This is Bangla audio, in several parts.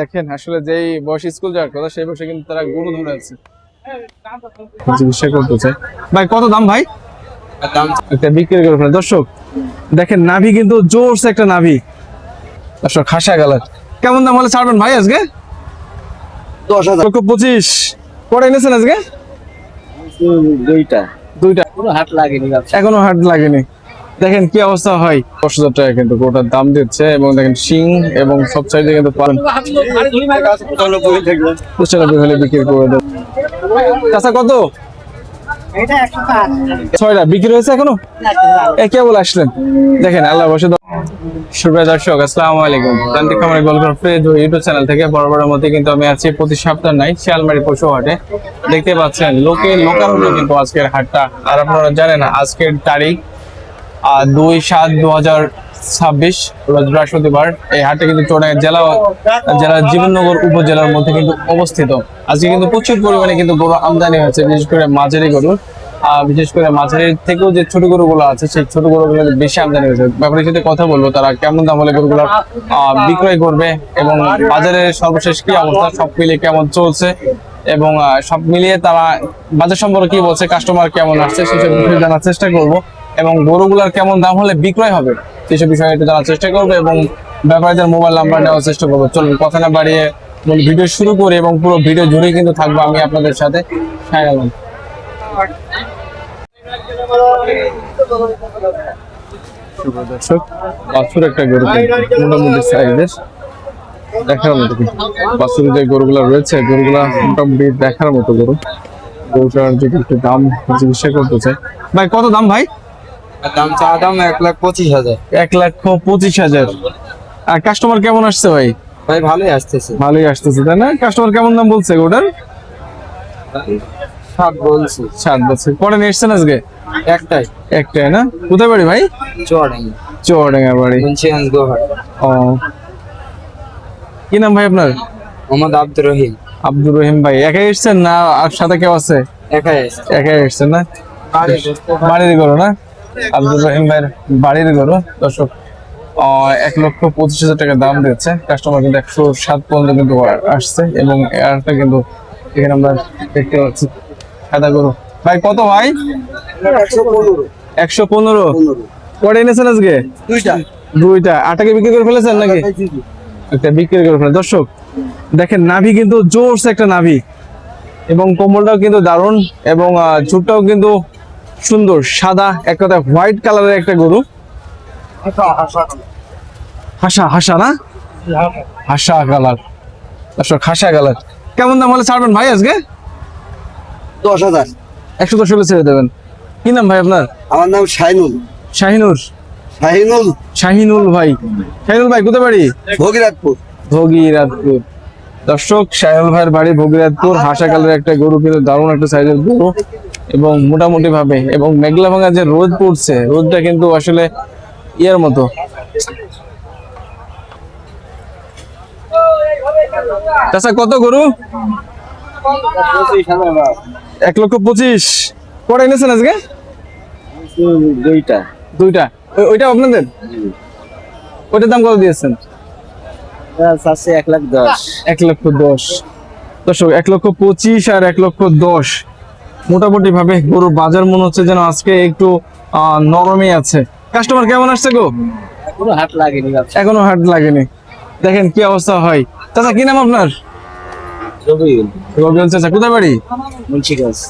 দেখেন আসলে যেই বয়স স্কুল যাওয়ার কথা সেই বয়সে কিন্তু তারা গরু ধরে আছে। চিকিৎসা করতেছে ভাই, কত দাম ভাই? একটা বিক্রি করে ফেলে। দর্শক দেখেন নাভি কিন্তু জোরছে একটা নাভি। দর্শক খাসা গেল, কেমন দাম হলে ছাড়বেন ভাই আজকে? 10,25 কটা এনেছেন আজকে? দুইটা দুইটা, হাট লাগেনি, এখনো হাট লাগেনি। দেখেন কি অবস্থা হয়। 10,000 টাকা কিন্তু গোটার দাম দিচ্ছে এবং দেখেন শিং এবং সব সাইডে কিন্তু পালন 95 হলে বিক্রি করে দেন। চাচা কত? ছয়টা বিক্রি হয়েছে এখনো? কেবল আসলেন। দেখেন আল্লাহ বসে। সুপ্রিয় দর্শক আসসালামু আলাইকুম। প্রান্তিক খামারি গোলঘর ফ্রেজ ইউটিউব চ্যানেল থেকে বরাবরের মধ্যে কিন্তু আমি আছি প্রতি সপ্তাহ নাই শিয়ালমারি পশু হাটে। দেখতে পাচ্ছেন লোকারণ্য কিন্তু আজকের হাটটা। আর আপনারা জানেন আজকের তারিখ 2/7/2026 রোজ বৃহস্পতিবার। এই হাটটা কিন্তু চুয়াডাঙ্গা জেলার জীবননগর উপজেলার মধ্যে কিন্তু অবস্থিত। আজকে কিন্তু প্রচুর পরিমাণে কিন্তু গরু আমদানি হয়েছে, বিশেষ করে মাঝারি গরু। বিশেষ করে মাঝারির থেকেও যে ছোট গরুগুলো আছে সেই ছোট গরুগুলো বেশি আমদানি হয়েছে। ব্যাপারের সাথে কথা বলবো তারা কেমন দাম হলে গরুগুলো বিক্রয় করবে এবং বাজারের সর্বশেষ কি অবস্থা, সব মিলিয়ে কেমন চলছে এবং সব মিলিয়ে তারা বাজার সম্পর্কে কি বলছে, কাস্টমার কেমন আসছে সেসব বিষয়ে জানার চেষ্টা করবো এবং গরুগুলার কেমন দাম হলে বিক্রয় হবে সেসব বিষয়ে একটু জানার চেষ্টা করবো এবং ব্যাপারীদের মোবাইল নাম্বার নেওয়ার চেষ্টা করবো। চলুন কথা না বাড়িয়ে ভিডিও শুরু করি এবং পুরো ভিডিও জুড়ে কিন্তু থাকবো আমি আপনাদের সাথে। দর্শক বাছুর একটা গরু মোটামুটি সাইজের দেখার মতো, বাছুর যে গরুগুলা রয়েছে গরুগুলা মোটামুটি দেখার মতো গরু। গরুটার যদি একটু দাম চিকিৎসা করতে চাই ভাই, কত দাম ভাই? দাম চা দাম 1,25,000। 1,25,000। আর কাস্টমার কেমন আসছে ভাই? ভাই ভালোই আসতেছে। ভালোই আসতেছে তাই না? কাস্টমার কেমন দাম বলছে ওটার? 7 বলছি। 7 বলছে। কটা নিয়ে এসছেন আজকে? একটাই না? কোথায় বাড়ি ভাই? চুয়াডাঙ্গা বাড়ি। ও, কি নাম ভাই আপনার? মোহাম্মদ আব্দুর রহিম। আব্দুর রহিম ভাই একাই এসছেন না আর সাথে কেউ আছে? একাই এসছেন না? বাড়ির গরু না? আব্দুর রহিম ভাইয়ের বাড়ির গরু। দর্শক 1,25,000 টাকা দাম দিচ্ছে। কাস্টমার কিন্তু 107 পর্যন্ত কিন্তু আসছে এবং আরেকটা কিন্তু এখানে আমরা দেখতে পাচ্ছি সাদা গরু। ভাই কত ভাই? 115। কটা এনেছেন আজকে? দুইটা। আটাকে বিক্রি করে ফেলেছেন নাকি? একটা বিক্রি করে ফেলেন। দর্শক দেখেন নাভি কিন্তু জোরছে একটা নাভি এবং কোমলটাও কিন্তু দারুণ এবং ঝুটটাও কিন্তু সুন্দর, সাদা এক কথা হোয়াইট কালারের একটা গরু। হাসা না? হাসা কালার। দর্শক হাসা কালার, কেমন দাম হলে ছাড়বেন ভাই আজকে? 10,000। 110 হলে ছেড়ে দেবেন। কি নাম ভাই আপনার? আমার নাম শাহিনুল। শাহিনুর ভাই। শাহিনুল ভাই কোথায় বাড়ি? ভগীরথপুর। দর্শক শাহিনুল ভাইয়ের বাড়ি ভগীরথপুর। হাসা কালারের একটা গরু কিন্তু দারুণ একটা সাইজের গরু এবং মোটামুটি ভাবে এবং মেঘলা ভাঙা যে রোদ পড়ছে, রোদটা কিন্তু আসলে ইয়ার মতো। চাচা কত গরু? 1,25,000। কটা এনেছেন আজকে? দুইটা। ওইটা আপনাদের? ওইটার দাম কত দিয়েছেন? 1,10,000। দর্শক 1,25,000 আর 1,10,000 মোটামুটি ভাবে গরু বাজার মনে হচ্ছে যেন আজকে একটু নরমই আছে। কাস্টমার কেমন আসছে গো? এখনো হাট লাগেনি। দেখেন কি অবস্থা হয়। চাচা কি নাম আপনার? রবিউল চাচা, কোথায় বাড়ি?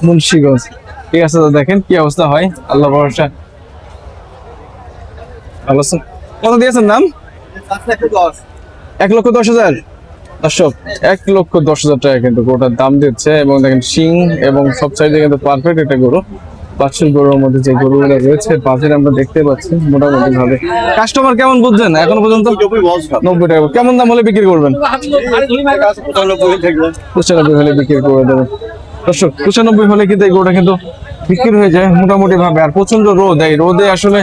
মুন্সিগঞ্জ। ঠিক আছে, দেখেন কি অবস্থা হয়। আল্লাহ ভরসা। ভালো আছেন? কত দিয়েছেন দাম? 1,10,000। দর্শক 1,10,000 টাকা কিন্তু গরুটার দাম দিচ্ছে এবং দেখেন শিং এবং সব সাইডে কিন্তু পারফেক্ট একটা গরু। বাছুর গরুর মধ্যে যে গরুগুলো রয়েছে বাজারে আমরা দেখতে পাচ্ছি মোটামুটি ভাবে। কাস্টমার কেমন বুঝছেন এখনো পর্যন্ত? 90 টাকা। কেমন দাম হলে বিক্রি করবেন? 95 হলে বিক্রি করে দেবেন। দর্শক 95 হলে কিন্তু এই গরুটা কিন্তু বিক্রি হয়ে যায় মোটামুটি ভাবে। আর প্রচন্ড রোদ, এই রোদে আসলে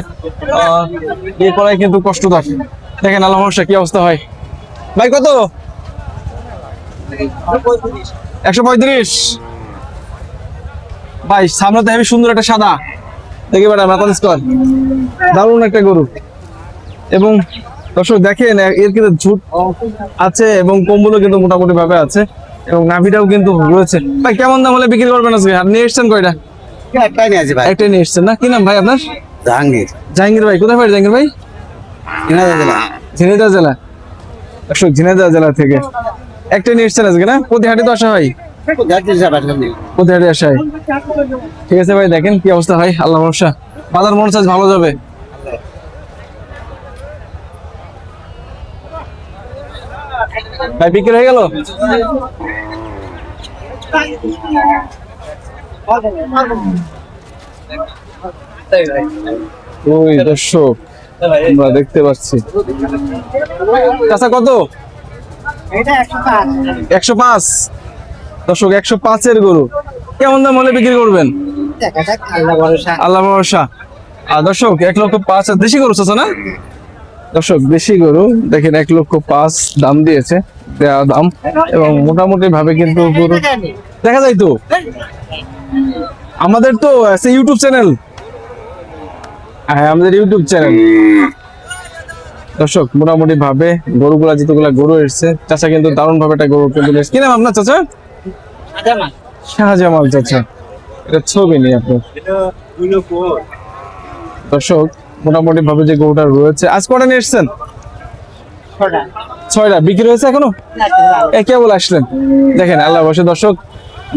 ইয়ে করাই কিন্তু কষ্ট থাকে। দেখেন আল্লাহ ভরসা কি অবস্থা হয়। ভাই কত? 135। ভাই সামনে তো হেবি সুন্দর একটা সাদা দেখি বেটা মাতাল স্কোয়ার, দারুণ একটা গরু এবং দর্শক দেখেন এর কিন্তু ঝুট আছে এবং কম্বলও কিন্তু মোটামুটি ভাবে আছে এবং নাভিটাও কিন্তু রয়েছে। ভাই কেমন দাম হলে বিক্রি করবেন আজকে? আপনি নিয়ে এসছেন কয়টা? একটাই নিয়ে আছে ভাই। একটাই নিয়ে এসছেন না? কি নাম ভাই আপনার? জাহাঙ্গীর। জাহাঙ্গীর ভাই, কোথায় বাড়ি জাহাঙ্গীর ভাই? ঝিনাইদহ জেলা। দর্শক ঝিনাইদহ জেলা থেকে একটাই নিয়ে এসছেন আজকে না? প্রতি হাটে তো আসা হয়, প্রতি হাটে আসা হয়। ঠিক আছে ভাই, দেখেন কি অবস্থা হয়, আল্লাহ ভরসা। বাজার মনে হচ্ছে ভালো যাবে। ভাই বিক্রি হয়ে গেল? ওই দর্শক আমরা দেখতে পাচ্ছি। চাচা কত? 105। দর্শক 105-এর গরু কেমন দাম হলে বিক্রি করবেন? আল্লাহ ভরসা। আর দর্শক 1,05,000 দেশি গরু চাচা না? দর্শক দেশি গরু দেখেন 1,05,000 দাম দিয়েছে, দেওয়া দাম, এবং মোটামুটি ভাবে কিন্তু গরু দেখা যায়। তো আমাদের তো আছে ইউটিউব চ্যানেল, হ্যাঁ আমাদের ইউটিউব চ্যানেল। দর্শক মোটামুটি ভাবে গরুগুলা যেগুলা গরু এসছে, চাচা কিন্তু দারুণ ভাবে একটা গরু কিন্তু এসছে। কি নাম আপনার চাচা? শাহজামাল চাচা। এটা ছবি নেই আপনার। দর্শক মোটামুটি ভাবে যে গরুটা রয়েছে, আজ কটা নিয়ে এসছেন? 6টা বিক্রি হয়েছে এখনো? কেবল আসলেন, দেখেন আল্লাহ বসে। দর্শক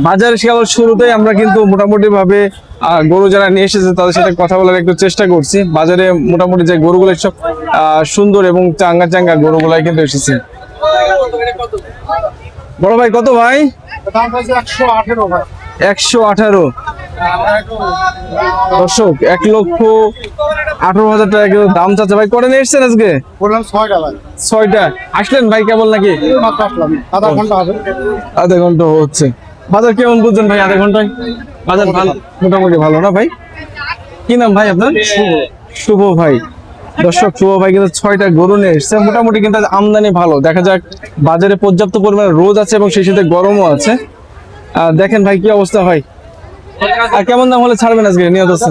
বাজারে কেবল শুরুতেই আমরা কিন্তু মোটামুটি ভাবে গরু যারা নিয়ে এসেছে তাদের সাথে কথা বলার একটু চেষ্টা করছি। বাজারে মোটামুটি যে গরুগুলো সব সুন্দর এবং চাঙ্গা চাঙ্গা গরুগুলাই কিন্তু এসেছে। বড় ভাই কত ভাই? 118। দর্শক 1,18,000 টাকা কিন্তু দাম চাচ্ছে। ভাই কটা নিয়ে এসছেন আজকে? 6টা আসলেন ভাই, কেবল নাকি? আধা ঘন্টা হচ্ছে। বাজার কেমন বুঝছেন ভাই আধা ঘন্টায়? বাজার ভালো, মোটামুটি ভালো না ভাই? কি নাম ভাই আপনার? শুভ ভাই। দর্শক শুভ ভাই কিন্তু 6টা গরু নিয়ে এসছে, মোটামুটি কিন্তু আমদানি ভালো। দেখা যাক, বাজারে পর্যাপ্ত পরিমাণে রোদ আছে এবং সেই সাথে গরমও আছে। দেখেন ভাই কি অবস্থা হয়। আর কেমন দাম হলে ছাড়বেন আজকে? নিয়ত আছে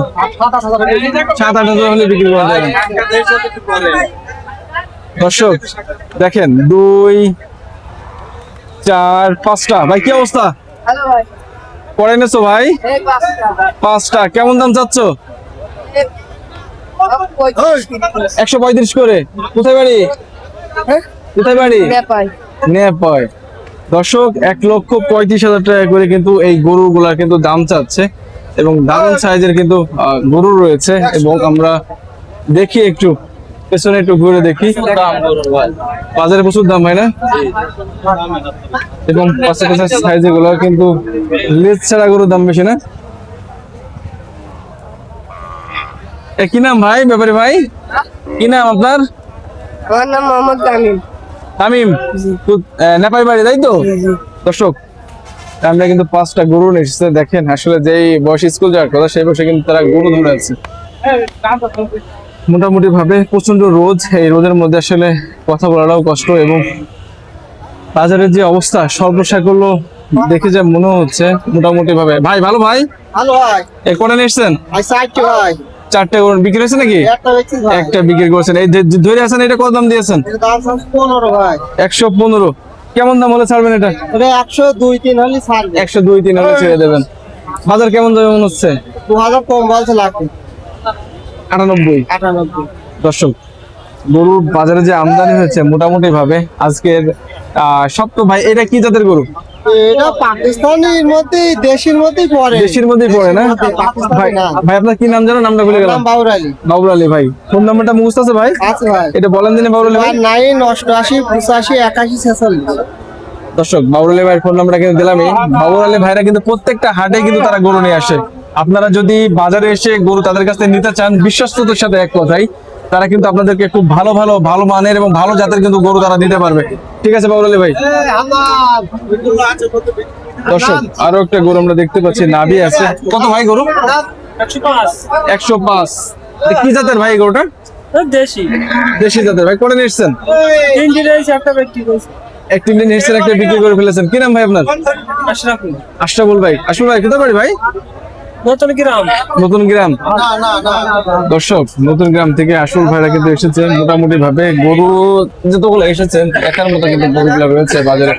7-8 হলে বিক্রি করা যাবে। দর্শক দেখেন 2, 4, 5টা। ভাই কি অবস্থা? পরে এনেছো ভাই? 5টা কেমন দাম চাচ্ছ? 135 করে। কোথায় বাড়ি? কোথায় বাড়ি? নেপায়। দর্শক 1,35,000 টাকা করে কিন্তু এই গরুগুলা কিন্তু দাম চাচ্ছে এবং দারুণ সাইজের কিন্তু গরু রয়েছে। এবং আমরা দেখি একটু পেছনে একটু ঘুরে দেখি, বাজারে প্রচুর দাম হয় না? এবং পাশে পাশে সাইজ গুলো কিন্তু লেজ ছাড়া গরুর দাম বেশি না? কি নাম ভাই ব্যাপারী ভাই? কি নাম আপনার? আমার নাম মোহাম্মদ তামিম। তামিম, নেপাই বাড়ি তাই তো? দর্শক আমরা কিন্তু 5টা গরু নিয়ে দেখেন, আসলে যেই বয়স স্কুল যাওয়ার কথা সেই বয়সে কিন্তু তারা গরু ধরে আছে। মোটামুটি ভাবে প্রচন্ড রোদ, এই রোদের মধ্যে আসলে কথা বলাটাও কষ্ট। এবং বাজারের যে অবস্থা সর্বসাকুল্য দেখে যা মনে হচ্ছে মোটামুটি ভাবে। ভাই ভালো ভাই? ভালো ভাই। কটা নিয়ে এসছেন? 4টে গরু বিক্রি হয়েছে নাকি? একটা বিক্রি করেছেন। এই ধরে আছেন, এটা কত দাম দিয়েছেন? 115। কেমন দাম হলে ছাড়বেন এটা? 102-3 হলে ছাড়বে। 102-3 হলে ছেড়ে দেবেন। বাজার কেমন যাবে মনে হচ্ছে? 2000 কম বলছে লাগবে। 98। দর্শক গরুর বাজারে যে আমদানি হয়েছে মোটামুটি ভাবে আজকের সব তো ভাই, এটা কি জাতের গরু? এটা পাকিস্তানের মধ্যে, দেশের মধ্যেই পড়ে। দেশের মধ্যেই পড়ে না? ভাই ভাই আপনার কি নাম জানো? নামটা ভুলে গেলাম। বাবুর আলী। বাবুর আলী ভাই। ফোন নাম্বারটা মুখস্থ আছে ভাই? আছে ভাই। এটা বলেন দিনে বাবুর আলী ভাই। 988-85-81-46। দর্শক বাবুর আলী ভাইয়ের ফোন নাম্বারটা কিন্তু দিলামই। বাবুর আলী ভাইরা কিন্তু প্রত্যেকটা হাটে কিন্তু তারা গরু নিয়ে আসে। আপনারা যদি বাজারে এসে গরু তাদের কাছ থেকে নিতে চান, বিশ্বস্ততার সাথে এক কথাই তারা কিন্তু আপনাদেরকে খুব ভালো মানের এবং ভালো জাতের কিন্তু গরু তারা দিতে পারবে। ঠিক আছে বাবুর আলী ভাই। দর্শক আরো একটা গরু আমরা দেখতে পাচ্ছি, নাভি আছে। কত ভাই গরু? 105। কি জাতের ভাই গরুটা? দেশি জাতের। ভাই কটা নিয়ে এসছেন? একটা নিয়ে এসছেন, একটা বিক্রি করে ফেলেছেন। কি নাম ভাই আপনার? আশরাফুল ভাই। আশরাফুল ভাই কোথায় বাড়ি ভাই? নতুন গ্রাম। নতুন গ্রাম দর্শক, নতুন গ্রাম থেকে আসল ভাইরা কিন্তু এসেছেন। মোটামুটি ভাবে গরু যতগুলো এসেছেন একার মতো কিন্তু গরুগুলো রয়েছে বাজারে,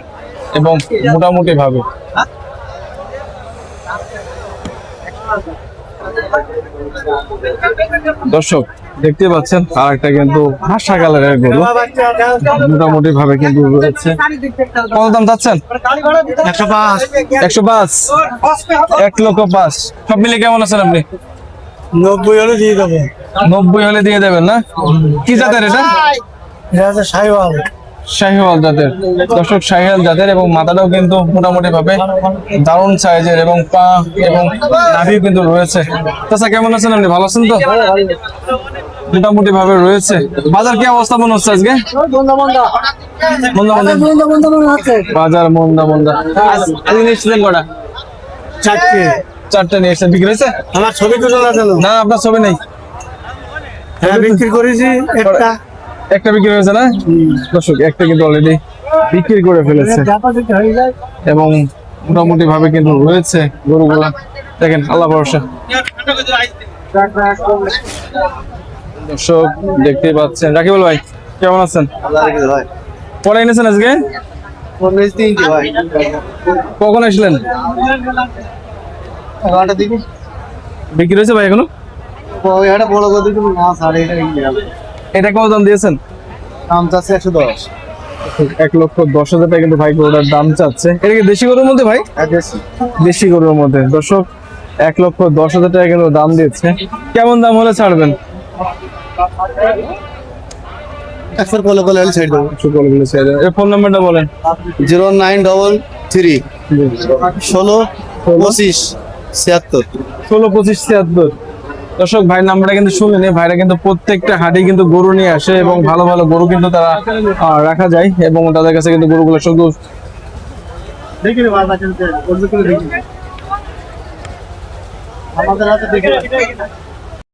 এবং মোটামুটি ভাবে দর্শক দেখতে পাচ্ছেন আর একটা কিন্তু হাসা কালারের গরু মোটামুটি ভাবে কিন্তু রয়েছে। কত দাম চাচ্ছেন? 105। 1,05,000। সব মিলে কেমন আছেন আপনি? 90 হলে দিয়ে দেবো। 90 হলে দিয়ে দেবেন না? কি জাতের এটা? এটা হচ্ছে সাইওয়াল। শাহিওয়াল জাতের দর্শক, শাহিওয়াল জাতের, এবং মাথাটাও কিন্তু মোটামুটি ভাবে দারুণ সাইজের, এবং পা এবং নাভিও কিন্তু রয়েছে। চাচা কেমন আছেন আপনি? ভালো আছেন তো? মোটামুটি ভাবে রয়েছে। বাজার কি অবস্থা মনে হচ্ছে আজকে? মন্দা মন্দা। বাজার মন্দা মন্দা। আজকে নিয়েছিলেন কটা? 4টে নিয়ে এসেছেন। বিক্রি হয়েছে? আমার ছবি তো চলে আসলো। না, আপনার ছবি নেই। হ্যাঁ, বিক্রি করেছি একটা। একটা বিক্রি হয়েছে না দর্শক? একটা কিন্তু অলরেডি বিক্রি করে ফেলেছে, এবং মোটামুটি ভাবে কিন্তু রয়েছে গরুগুলা। দেখেন, আল্লাহ ভরসা। দর্শক দেখতেই পাচ্ছেন। রাকিবুল ভাই কেমন আছেন? পরে এনেছেন আজকে? কখন আসলেন? বিক্রি হয়েছে ভাই এখনো? এটা কত দাম দিয়েছেন? 1,10,000 টাকা কিন্তু ভাই গরুটার দাম চাচ্ছে। এটা কি দেশি গরুর মধ্যে ভাই? দেশি গরুর মধ্যে দর্শক 1,10,000 টাকা কিন্তু দাম দিচ্ছে। কেমন দাম হলে ছাড়বেন? ফোন নাম্বারটা বলেন। 0933 16 25 76। 16-25-76। দর্শক ভাই নাম্বারটা কিন্তু শুনলেন। ভাইরা কিন্তু প্রত্যেকটা হাটে কিন্তু গরু নিয়ে আসে, এবং ভালো ভালো গরু কিন্তু তারা রাখা যায়, এবং তাদের কাছে কিন্তু গরুগুলো শুধু আমাদের হাতে দেখে